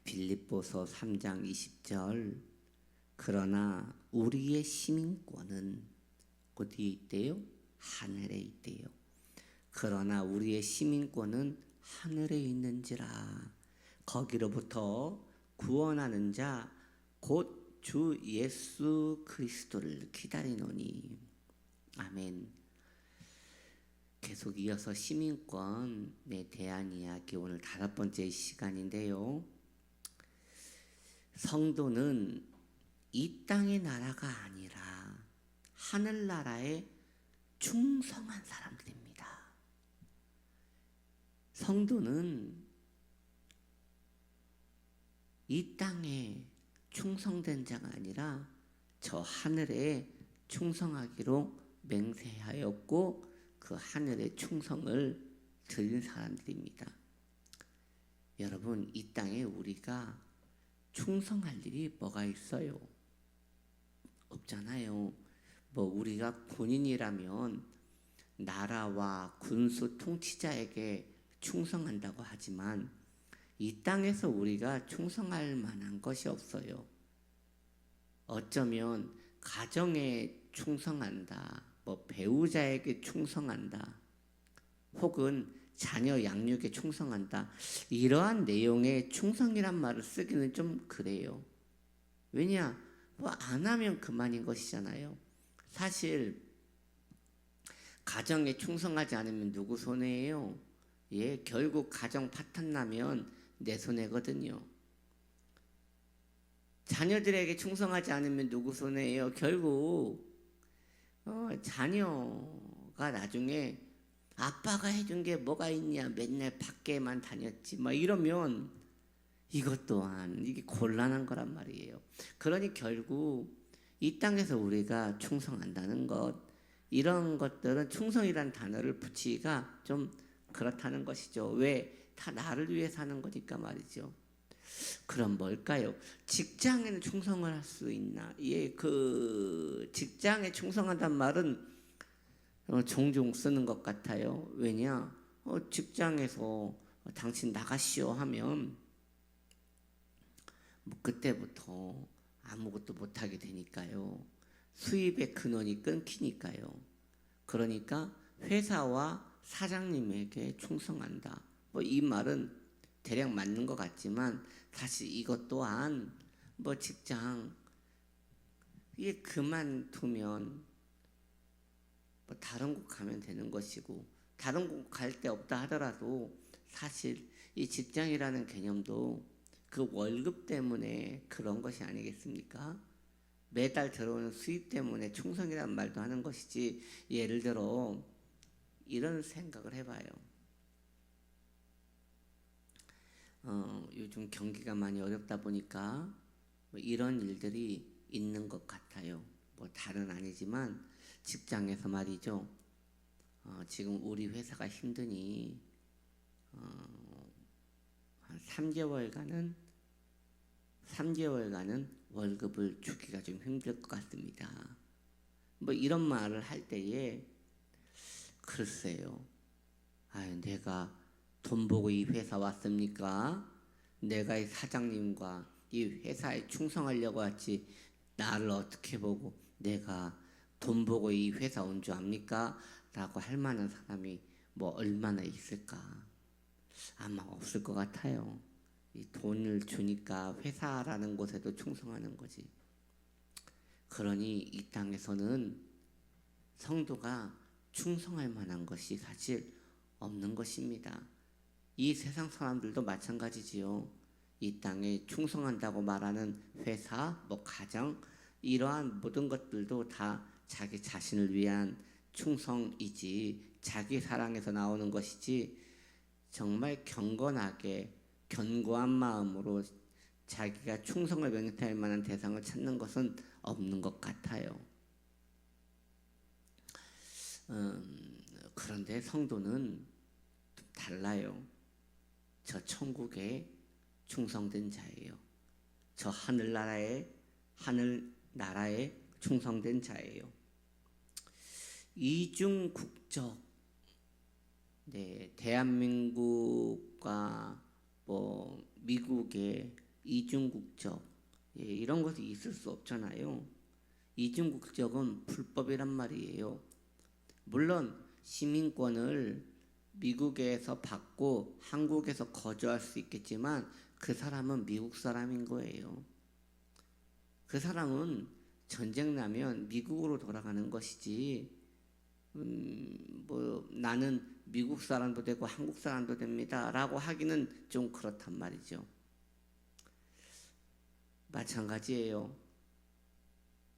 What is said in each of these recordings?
빌립보서 3장 20절 그러나 우리의 시민권은 어디에 있대요? 하늘에 있대요. 그러나 우리의 시민권은 하늘에 있는지라 거기로부터 구원하는 자 곧 주 예수 그리스도를 기다리노니. 아멘. 계속 이어서 시민권에 대한 이야기, 오늘 5번째 시간인데요. 성도는 이 땅의 나라가 아니라 하늘나라에 충성한 사람들입니다. 성도는 이 땅에 충성된 자가 아니라 저 하늘에 충성하기로 맹세하였고 그 하늘의 충성을 드린 사람들입니다. 여러분, 이 땅에 우리가 충성할 일이 뭐가 있어요? 없잖아요. 우리가 군인이라면 나라와 군수 통치자에게 충성한다고 하지만 이 땅에서 우리가 충성할 만한 것이 없어요. 어쩌면 가정에 충성한다, 배우자에게 충성한다, 혹은 자녀 양육에 충성한다, 이러한 내용의 충성이란 말을 쓰기는 좀 그래요. 왜냐? 안 하면 그만인 것이잖아요. 사실 가정에 충성하지 않으면 누구 손해예요? 결국 가정 파탄 나면 내 손해거든요. 자녀들에게 충성하지 않으면 누구 손해예요? 결국 자녀가 나중에 아빠가 해준 게 뭐가 있냐, 맨날 밖에만 다녔지, 이러면 이것 또한 이게 곤란한 거란 말이에요. 그러니 결국 이 땅에서 우리가 충성한다는 것, 이런 것들은 충성이란 단어를 붙이기가 좀 그렇다는 것이죠. 왜? 다 나를 위해 사는 거니까 말이죠. 그럼 뭘까요? 직장에는 충성을 할 수 있나? 그 직장에 충성한다는 말은 종종 쓰는 것 같아요. 왜냐? 직장에서 당신 나가시오 하면 그때부터 아무것도 못하게 되니까요. 수입의 근원이 끊기니까요. 그러니까 회사와 사장님에게 충성한다. 이 말은 대략 맞는 것 같지만 사실 이것 또한 직장 이게 그만두면 다른 곳 가면 되는 것이고, 다른 곳 갈 데 없다 하더라도 사실 이 직장이라는 개념도 그 월급 때문에 그런 것이 아니겠습니까? 매달 들어오는 수입 때문에 충성이라는 말도 하는 것이지. 예를 들어 이런 생각을 해봐요. 요즘 경기가 많이 어렵다 보니까 이런 일들이 있는 것 같아요. 다른 아니지만 직장에서 말이죠. 지금 우리 회사가 힘드니 한 3개월간은 월급을 주기가 좀 힘들 것 같습니다. 이런 말을 할 때에 글쎄요. 내가 돈 보고 이 회사 왔습니까? 내가 이 사장님과 이 회사에 충성하려고 왔지, 나를 어떻게 보고 내가 돈 보고 이 회사 온 줄 압니까? 라고 할 만한 사람이 얼마나 있을까? 아마 없을 것 같아요. 이 돈을 주니까 회사라는 곳에도 충성하는 거지. 그러니 이 땅에서는 성도가 충성할 만한 것이 사실 없는 것입니다. 이 세상 사람들도 마찬가지지요. 이 땅에 충성한다고 말하는 회사, 가정, 이러한 모든 것들도 다 자기 자신을 위한 충성이지, 자기 사랑에서 나오는 것이지, 정말 경건하게 견고한 마음으로 자기가 충성을 맹세할 만한 대상을 찾는 것은 없는 것 같아요. 그런데 성도는 달라요. 저 천국에 충성된 자예요. 저 하늘나라에 충성된 자예요. 이중 국적, 대한민국과 미국의 이중국적, 이런 것이 있을 수 없잖아요. 이중국적은 불법이란 말이에요. 물론 시민권을 미국에서 받고 한국에서 거주할 수 있겠지만 그 사람은 미국 사람인 거예요. 그 사람은 전쟁 나면 미국으로 돌아가는 것이지, 뭐 나는 미국 사람도 되고 한국 사람도 됩니다 라고 하기는 좀 그렇단 말이죠. 마찬가지예요.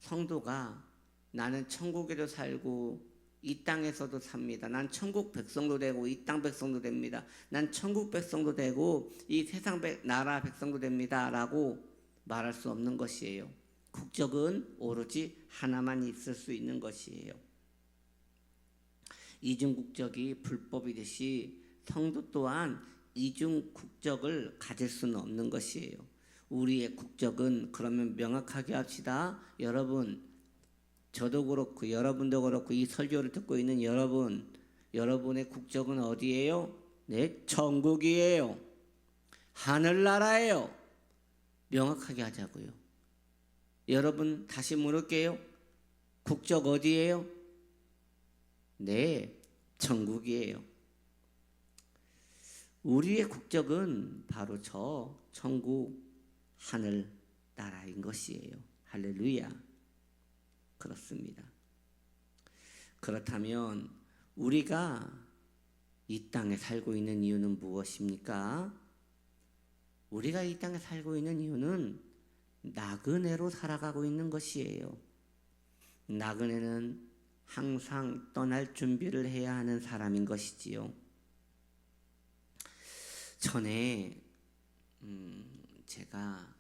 성도가 나는 천국에도 살고 이 땅에서도 삽니다. 난 천국 백성도 되고 이 땅 백성도 됩니다. 난 천국 백성도 되고 이 세상 나라 백성도 됩니다 라고 말할 수 없는 것이에요. 국적은 오로지 하나만 있을 수 있는 것이에요. 이중국적이 불법이듯이 성도 또한 이중국적을 가질 수는 없는 것이에요. 우리의 국적은 그러면 명확하게 합시다. 여러분, 저도 그렇고 여러분도 그렇고 이 설교를 듣고 있는 여러분의 국적은 어디예요? 네, 천국이에요. 하늘나라예요. 명확하게 하자고요. 여러분 다시 물을게요. 국적 어디예요? 네, 천국이에요. 우리의 국적은 바로 저 천국 하늘 나라인 것이에요. 할렐루야. 그렇습니다. 그렇다면 우리가 이 땅에 살고 있는 이유는 무엇입니까? 우리가 이 땅에 살고 있는 이유는 나그네로 살아가고 있는 것이에요. 나그네는 항상 떠날 준비를 해야 하는 사람인 것이지요. 전에 제가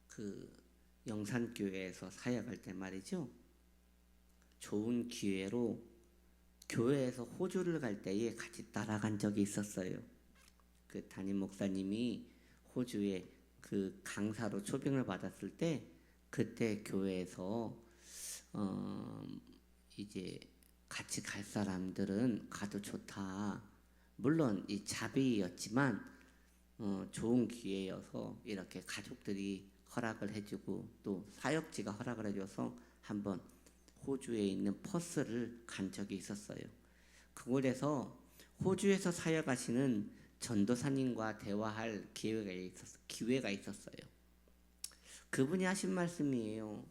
그 영산교회에서 사역할 때 말이죠. 좋은 기회로 교회에서 호주를 갈 때에 같이 따라간 적이 있었어요. 그 담임 목사님이 호주에 그 강사로 초빙을 받았을 때 그때 교회에서 이제 같이 갈 사람들은 가도 좋다. 물론 이 자비였지만 좋은 기회여서 이렇게 가족들이 허락을 해주고 또 사역지가 허락을 해줘서 한번 호주에 있는 퍼스를 간 적이 있었어요. 그곳에서 호주에서 사역하시는 전도사님과 대화할 기회가 있었어요. 그분이 하신 말씀이에요.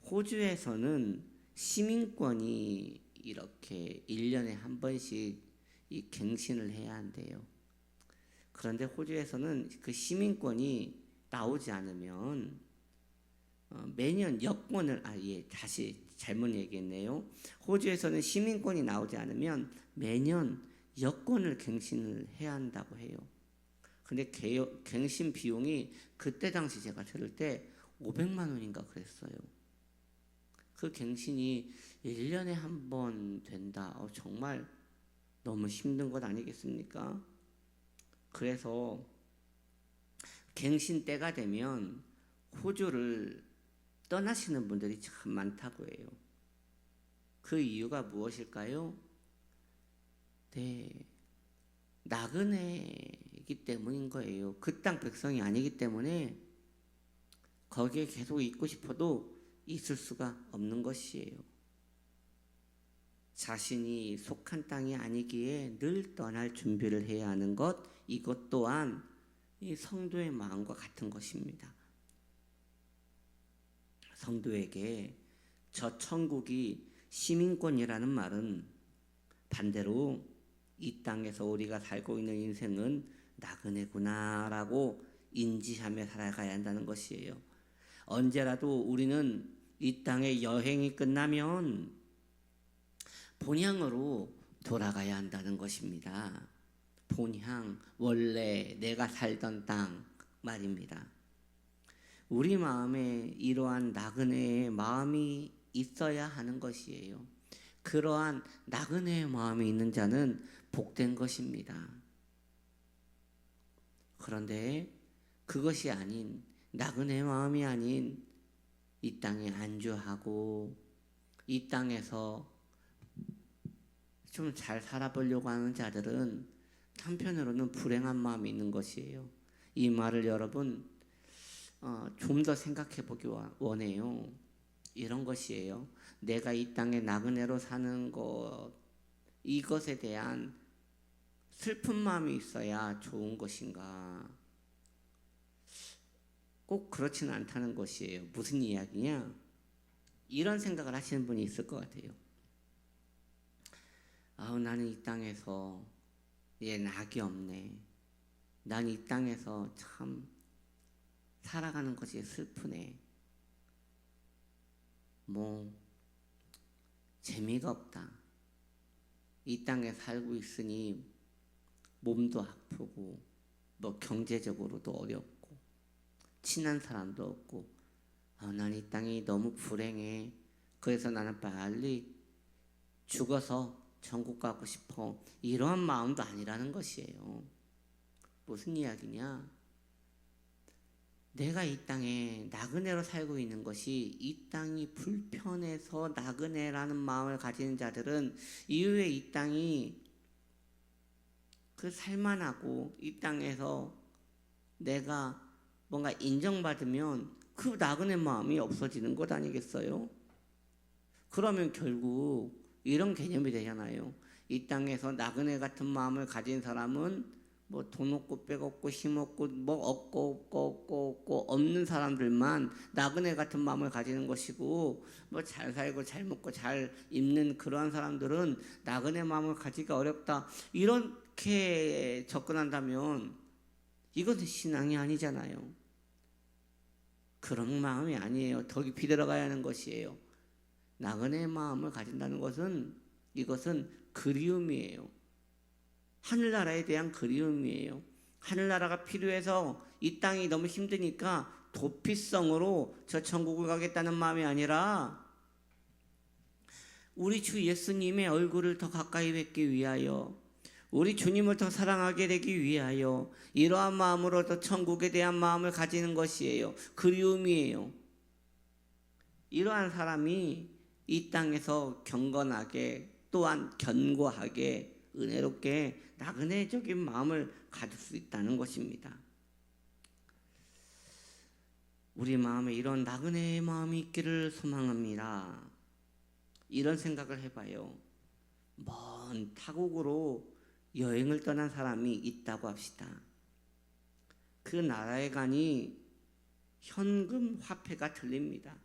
호주에서는 시민권이 이렇게 1년에 한 번씩 이 갱신을 해야 한대요. 그런데 호주에서는 그 시민권이 나오지 않으면 매년 여권을 다시 잘못 얘기했네요. 호주에서는 시민권이 나오지 않으면 매년 여권을 갱신을 해야 한다고 해요. 근데 갱신 비용이 그때 당시 제가 들을 때 500만 원인가 그랬어요. 그 갱신이 1년에 한 번 된다. 정말 너무 힘든 것 아니겠습니까? 그래서 갱신 때가 되면 호주를 떠나시는 분들이 참 많다고 해요. 그 이유가 무엇일까요? 네, 나그네이기 때문인 거예요. 그 땅 백성이 아니기 때문에 거기에 계속 있고 싶어도 있을 수가 없는 것이에요. 자신이 속한 땅이 아니기에 늘 떠날 준비를 해야 하는 것, 이것 또한 이 성도의 마음과 같은 것입니다. 성도에게 저 천국이 시민권이라는 말은 반대로 이 땅에서 우리가 살고 있는 인생은 나그네구나라고 인지하며 살아가야 한다는 것이에요. 언제라도 우리는 이 땅의 여행이 끝나면 본향으로 돌아가야 한다는 것입니다. 본향, 원래 내가 살던 땅 말입니다. 우리 마음에 이러한 나그네의 마음이 있어야 하는 것이에요. 그러한 나그네의 마음이 있는 자는 복된 것입니다. 그런데 그것이 아닌, 나그네의 마음이 아닌 이 땅에 안주하고 이 땅에서 좀 잘 살아보려고 하는 자들은 한편으로는 불행한 마음이 있는 것이에요. 이 말을 여러분 좀 더 생각해 보기 원해요. 이런 것이에요. 내가 이 땅에 나그네로 사는 것, 이것에 대한 슬픈 마음이 있어야 좋은 것인가? 꼭 그렇지는 않다는 것이에요. 무슨 이야기냐? 이런 생각을 하시는 분이 있을 것 같아요. 나는 이 땅에서 낙이 없네. 난 이 땅에서 참 살아가는 것이 슬프네. 재미가 없다. 이 땅에 살고 있으니 몸도 아프고 경제적으로도 어렵고 친한 사람도 없고 난 이 땅이 너무 불행해. 그래서 나는 빨리 죽어서 천국 가고 싶어. 이러한 마음도 아니라는 것이에요. 무슨 이야기냐? 내가 이 땅에 나그네로 살고 있는 것이 이 땅이 불편해서 나그네라는 마음을 가지는 자들은 이후에 이 땅이 살만하고 이 땅에서 내가 뭔가 인정받으면 그 나그네 마음이 없어지는 것 아니겠어요? 그러면 결국 이런 개념이 되잖아요. 이 땅에서 나그네 같은 마음을 가진 사람은 돈 없고 빽 없고 힘 없고 없고 없는 사람들만 나그네 같은 마음을 가지는 것이고 잘 살고 잘 먹고 잘 입는 그러한 사람들은 나그네 마음을 가지기가 어렵다. 이렇게 접근한다면 이건 신앙이 아니잖아요. 그런 마음이 아니에요. 더 깊이 들어가야 하는 것이에요. 나그네 마음을 가진다는 것은 이것은 그리움이에요. 하늘나라에 대한 그리움이에요. 하늘나라가 필요해서 이 땅이 너무 힘드니까 도피성으로 저 천국을 가겠다는 마음이 아니라 우리 주 예수님의 얼굴을 더 가까이 뵙기 위하여 우리 주님을 더 사랑하게 되기 위하여 이러한 마음으로 더 천국에 대한 마음을 가지는 것이에요. 그리움이에요. 이러한 사람이 이 땅에서 경건하게 또한 견고하게 은혜롭게 나그네적인 마음을 가질 수 있다는 것입니다. 우리 마음에 이런 나그네의 마음이 있기를 소망합니다. 이런 생각을 해봐요. 먼 타국으로 여행을 떠난 사람이 있다고 합시다. 그 나라에 가니 현금 화폐가 틀립니다.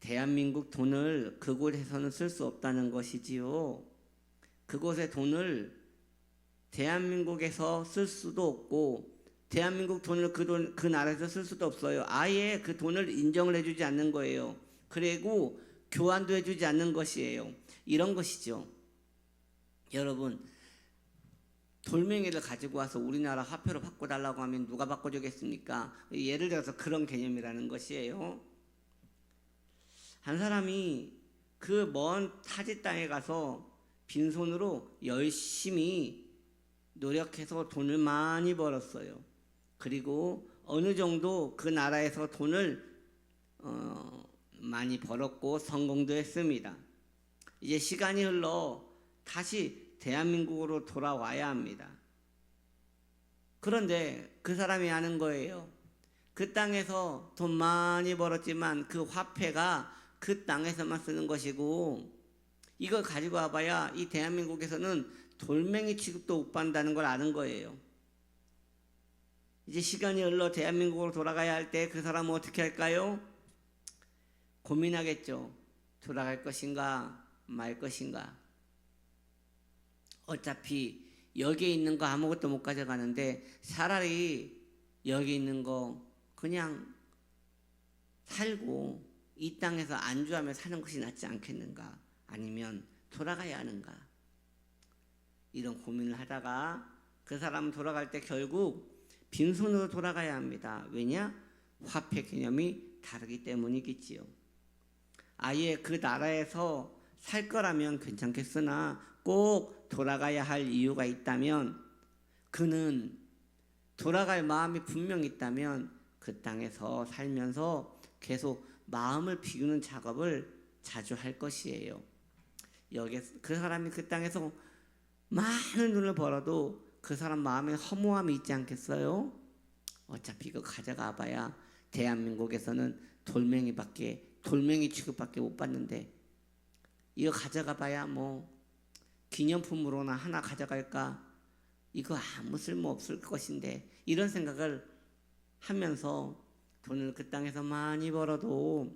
대한민국 돈을 그곳에서는 쓸 수 없다는 것이지요. 그곳의 돈을 대한민국에서 쓸 수도 없고 대한민국 돈을 그 나라에서 쓸 수도 없어요. 아예 그 돈을 인정을 해주지 않는 거예요. 그리고 교환도 해주지 않는 것이에요. 이런 것이죠. 여러분, 돌멩이를 가지고 와서 우리나라 화폐로 바꿔달라고 하면 누가 바꿔주겠습니까? 예를 들어서 그런 개념이라는 것이에요. 한 사람이 그 먼 타지 땅에 가서 빈손으로 열심히 노력해서 돈을 많이 벌었어요. 그리고 어느 정도 그 나라에서 돈을 많이 벌었고 성공도 했습니다. 이제 시간이 흘러 다시 대한민국으로 돌아와야 합니다. 그런데 그 사람이 아는 거예요. 그 땅에서 돈 많이 벌었지만 그 화폐가 그 땅에서만 쓰는 것이고 이걸 가지고 와봐야 이 대한민국에서는 돌멩이 취급도 못 받는다는 걸 아는 거예요. 이제 시간이 흘러 대한민국으로 돌아가야 할 때 그 사람은 어떻게 할까요? 고민하겠죠. 돌아갈 것인가 말 것인가. 어차피 여기에 있는 거 아무것도 못 가져가는데 차라리 여기 있는 거 그냥 살고 이 땅에서 안주하며 사는 것이 낫지 않겠는가? 아니면 돌아가야 하는가? 이런 고민을 하다가 그 사람은 돌아갈 때 결국 빈손으로 돌아가야 합니다. 왜냐? 화폐 개념이 다르기 때문이겠지요. 아예 그 나라에서 살 거라면 괜찮겠으나 꼭 돌아가야 할 이유가 있다면 그는 돌아갈 마음이 분명히 있다면 그 땅에서 살면서 계속 마음을 비우는 작업을 자주 할 것이에요. 여기 그 사람이 그 땅에서 많은 돈을 벌어도 그 사람 마음에 허무함이 있지 않겠어요? 어차피 이거 가져가 봐야 대한민국에서는 돌멩이 취급밖에 못 받는데 이거 가져가 봐야 뭐 기념품으로나 하나 가져갈까? 이거 아무 쓸모 없을 것인데 이런 생각을 하면서 돈을 그 땅에서 많이 벌어도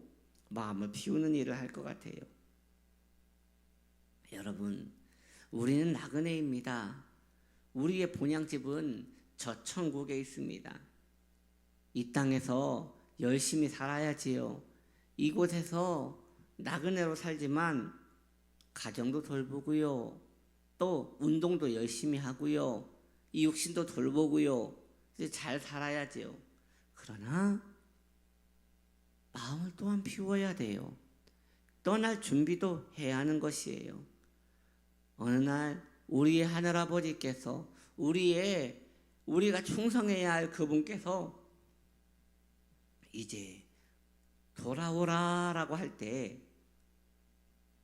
마음을 비우는 일을 할 것 같아요. 여러분, 우리는 나그네입니다. 우리의 본향집은 저 천국에 있습니다. 이 땅에서 열심히 살아야지요. 이곳에서 나그네로 살지만 가정도 돌보고요. 또 운동도 열심히 하고요. 이 육신도 돌보고요. 이제 잘 살아야지요. 그러나 마음을 또한 비워야 돼요. 떠날 준비도 해야 하는 것이에요. 어느 날 우리의 하늘아버지께서 우리가 충성해야 할 그분께서 이제 돌아오라라고 할 때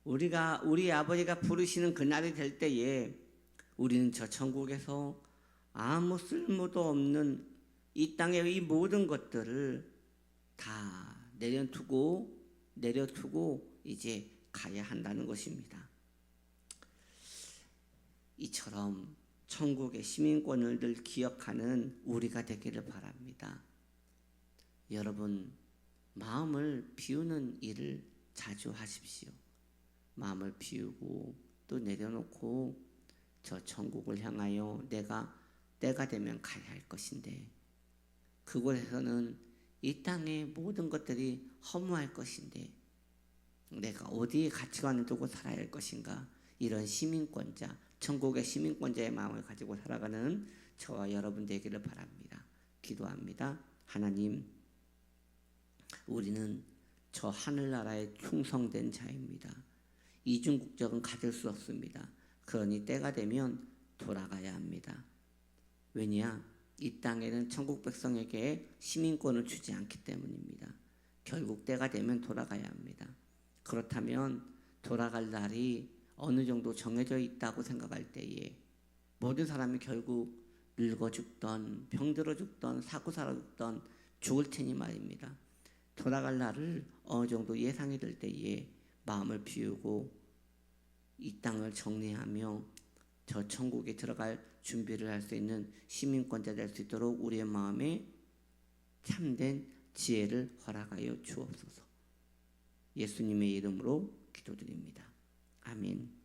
우리 아버지가 부르시는 그날이 될 때에 우리는 저 천국에서 아무 쓸모도 없는 이 땅의 이 모든 것들을 다 내려두고 이제 가야 한다는 것입니다. 이처럼 천국의 시민권을 늘 기억하는 우리가 되기를 바랍니다. 여러분, 마음을 비우는 일을 자주 하십시오. 마음을 비우고 또 내려놓고 저 천국을 향하여 내가 때가 되면 가야 할 것인데 그곳에서는 이 땅의 모든 것들이 허무할 것인데 내가 어디에 가치관을 두고 살아야 할 것인가? 이런 시민권자, 천국의 시민권자의 마음을 가지고 살아가는 저와 여러분 되기를 바랍니다. 기도합니다. 하나님, 우리는 저 하늘나라에 충성된 자입니다. 이중국적은 가질 수 없습니다. 그러니 때가 되면 돌아가야 합니다. 왜냐? 이 땅에는 천국 백성에게 시민권을 주지 않기 때문입니다. 결국 때가 되면 돌아가야 합니다. 그렇다면 돌아갈 날이 어느 정도 정해져 있다고 생각할 때에 모든 사람이 결국 늙어 죽던 병들어 죽던 사고 살아 죽던 죽을 테니 말입니다. 돌아갈 날을 어느 정도 예상이 될 때에 마음을 비우고 이 땅을 정리하며 저 천국에 들어갈 준비를 할 수 있는 시민권자 될 수 있도록 우리의 마음에 참된 지혜를 허락하여 주옵소서. 예수님의 이름으로 기도드립니다. 아멘.